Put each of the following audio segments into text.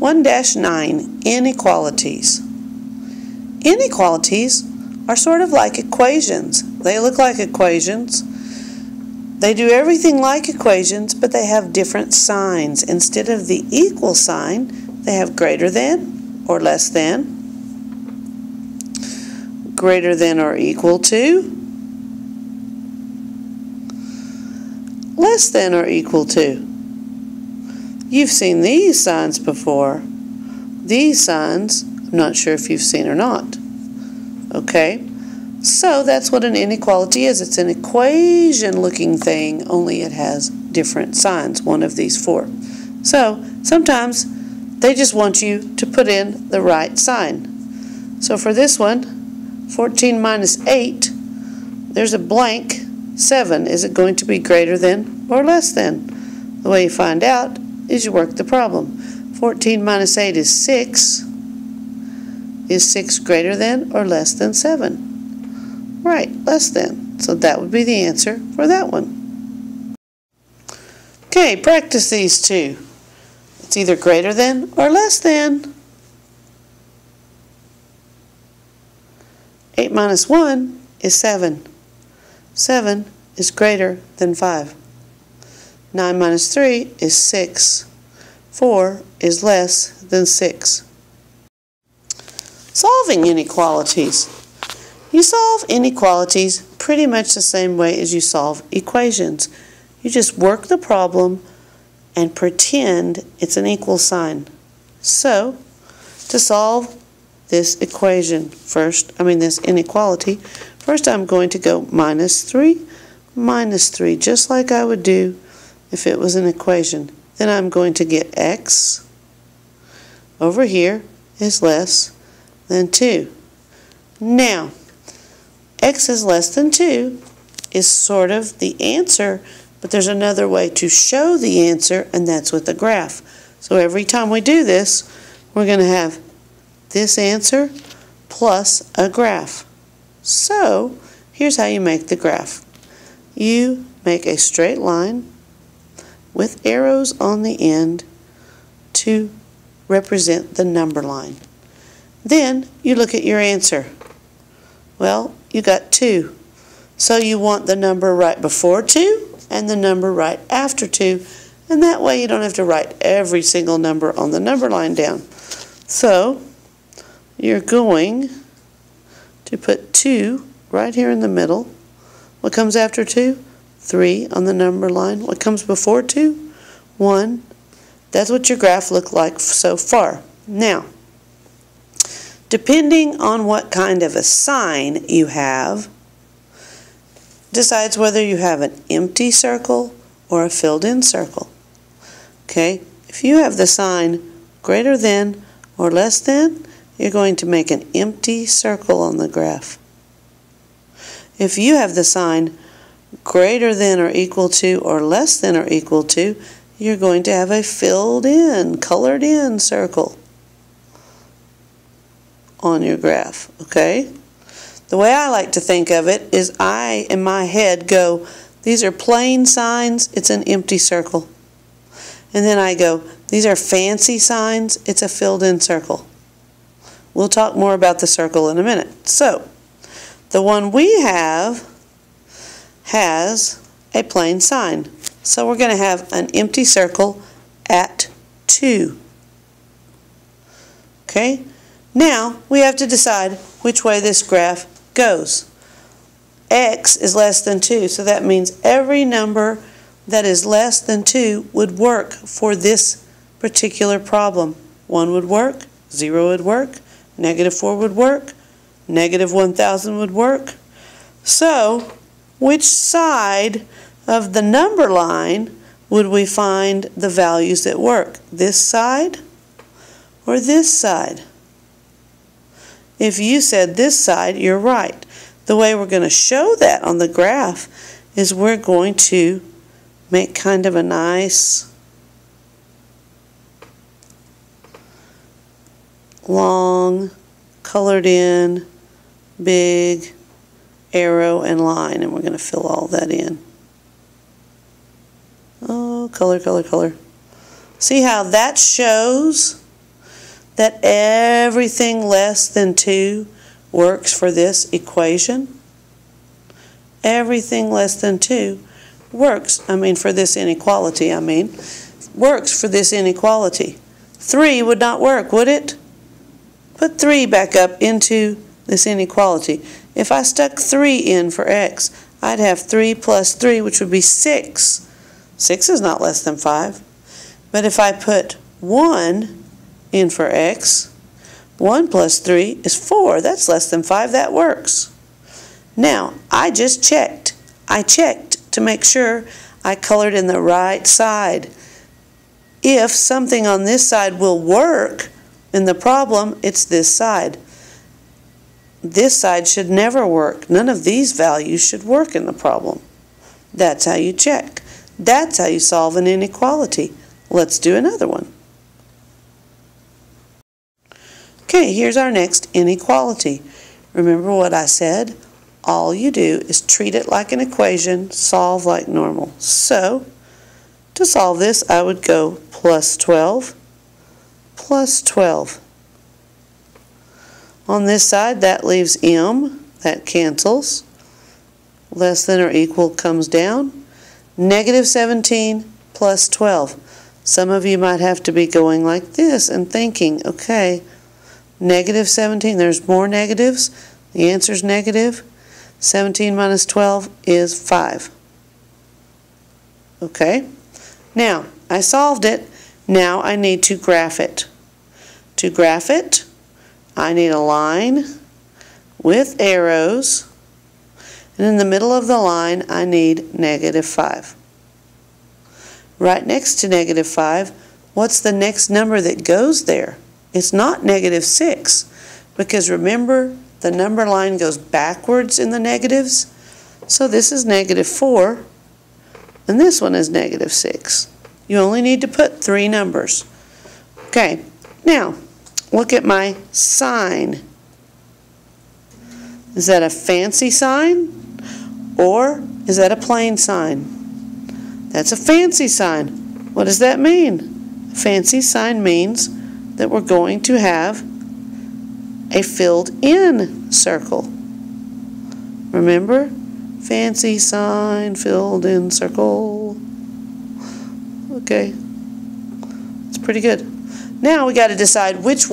1-9, inequalities. Inequalities are sort of like equations. They look like equations. They do everything like equations, but they have different signs. Instead of the equal sign, they have greater than or less than, greater than or equal to, less than or equal to. You've seen these signs before. These signs, I'm not sure if you've seen or not. Okay, so that's what an inequality is. It's an equation-looking thing, only it has different signs, one of these four. So sometimes they just want you to put in the right sign. So for this one, 14 minus 8, there's a blank 7. Is it going to be greater than or less than? The way you find out is you work the problem. 14 minus 8 is 6. Is 6 greater than or less than 7? Right, less than. So that would be the answer for that one. Okay, practice these two. It's either greater than or less than. 8 minus 1 is 7. 7 is greater than 5. 9 minus 3 is 6. 4 is less than 6. Solving inequalities. You solve inequalities pretty much the same way as you solve equations. You just work the problem and pretend it's an equal sign. So, to solve this equation this inequality, first I'm going to go minus 3, just like I would do if it was an equation. Then I'm going to get x over here is less than 2. Now, x is less than 2 is sort of the answer, but there's another way to show the answer, and that's with a graph. So every time we do this, we're going to have this answer plus a graph. So here's how you make the graph. You make a straight line with arrows on the end to represent the number line. Then you look at your answer. Well, you got 2. So you want the number right before 2 and the number right after 2. And that way you don't have to write every single number on the number line down. So you're going to put 2 right here in the middle. What comes after 2? 3 on the number line. What comes before 2? 1. That's what your graph looked like so far. Now, depending on what kind of a sign you have, decides whether you have an empty circle or a filled-in circle. Okay, if you have the sign greater than or less than, you're going to make an empty circle on the graph. If you have the sign greater than or equal to or less than or equal to, you're going to have a filled-in, colored-in circle on your graph, okay? The way I like to think of it is I, in my head, go, these are plain signs, it's an empty circle. And then I go, these are fancy signs, it's a filled-in circle. We'll talk more about the circle in a minute. So, the one we have has a plain sign. So we're going to have an empty circle at 2. Okay? Now, we have to decide which way this graph goes. X is less than 2, so that means every number that is less than 2 would work for this particular problem. 1 would work, 0 would work, -4 would work, -1000 would work. So, which side of the number line would we find the values that work? This side or this side? If you said this side, you're right. The way we're going to show that on the graph is we're going to make kind of a nice long, colored in, big arrow and line, and we're going to fill all that in. Oh, color, color, color. See how that shows that everything less than 2 works for this equation? Everything less than 2 works, for this inequality, works for this inequality. 3 would not work, would it? Put 3 back up into this inequality. If I stuck 3 in for x, I'd have 3 plus 3, which would be 6. 6 is not less than 5. But if I put 1 in for x, 1 plus 3 is 4. That's less than 5. That works. Now, I just checked. I checked to make sure I colored in the right side. If something on this side will work in the problem, it's this side. This side should never work. None of these values should work in the problem. That's how you check. That's how you solve an inequality. Let's do another one. Okay, here's our next inequality. Remember what I said? All you do is treat it like an equation, solve like normal. So, to solve this, I would go plus 12, plus 12. On this side, that leaves m, that cancels. Less than or equal comes down. Negative 17 plus 12. Some of you might have to be going like this and thinking, okay, negative 17, there's more negatives. The answer is negative. 17 minus 12 is 5. Okay, now I solved it. Now I need to graph it. To graph it, I need a line with arrows, and in the middle of the line I need negative 5. Right next to negative 5, what's the next number that goes there? It's not negative 6, because remember, the number line goes backwards in the negatives. So this is negative 4, and this one is negative 6. You only need to put 3 numbers. Okay, now look at my sign. Is that a fancy sign, or is that a plain sign? That's a fancy sign. What does that mean? A fancy sign means that we're going to have a filled-in circle. Remember? Fancy sign, filled-in circle. Okay. It's pretty good. Now we got to decide which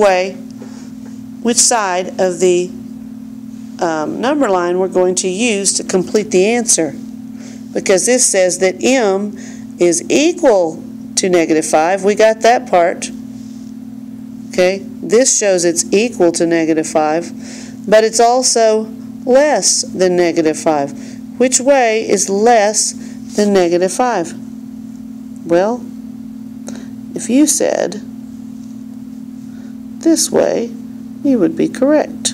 side of the number line we're going to use to complete the answer. Because this says that m is equal to negative 5. We got that part. Okay, this shows it's equal to negative 5, but it's also less than negative 5. Which way is less than negative 5? Well, if you said this way, you would be correct.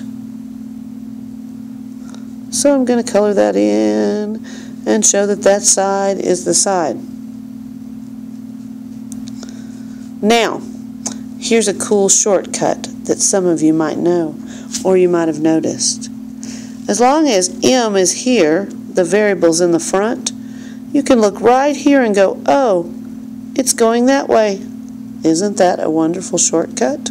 So I'm going to color that in and show that that side is the side. Now, here's a cool shortcut that some of you might know, or you might have noticed. As long as m is here, the variable's in the front, you can look right here and go, oh, it's going that way. Isn't that a wonderful shortcut?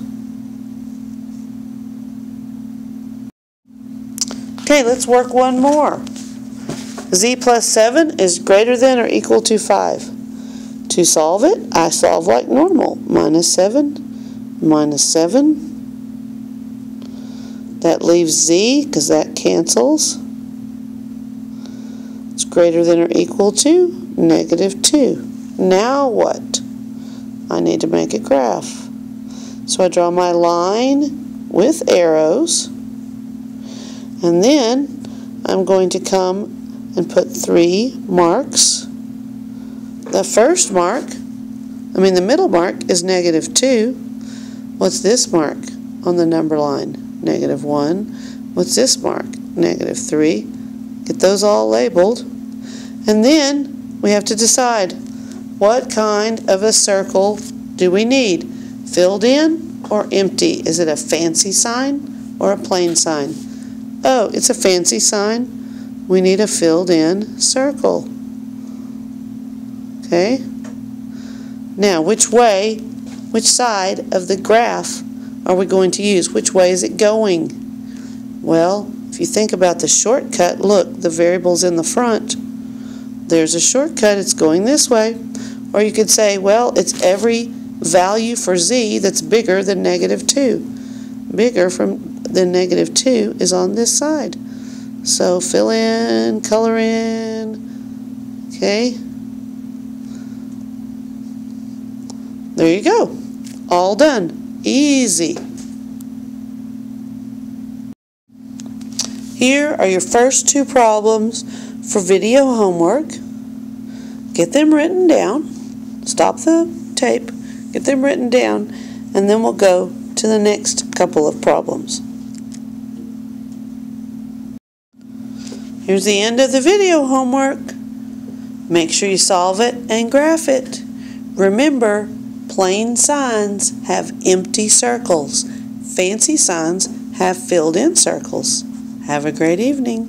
Okay, let's work one more. Z plus 7 is greater than or equal to 5. To solve it, I solve like normal. Minus 7. Minus 7. That leaves z, because that cancels. It's greater than or equal to negative 2. Now what? I need to make a graph. So I draw my line with arrows, and then I'm going to come and put 3 marks. The first mark, the middle mark is negative 2. What's this mark on the number line? Negative 1. What's this mark? Negative 3. Get those all labeled. And then we have to decide what kind of a circle do we need? Filled in or empty? Is it a fancy sign or a plain sign? Oh, it's a fancy sign. We need a filled in circle. Okay? Now, which side of the graph are we going to use? Which way is it going? Well, if you think about the shortcut, look, the variable's in the front. There's a shortcut, it's going this way. Or you could say, well, it's every value for z that's bigger than -2. Bigger than -2 is on this side. So fill in, color in, okay. There you go. All done. Easy. Here are your first 2 problems for video homework. Get them written down. Stop the tape. Get them written down, and then we'll go to the next couple of problems. Here's the end of the video homework. Make sure you solve it and graph it. Remember, plain signs have empty circles. Fancy signs have filled in circles. Have a great evening.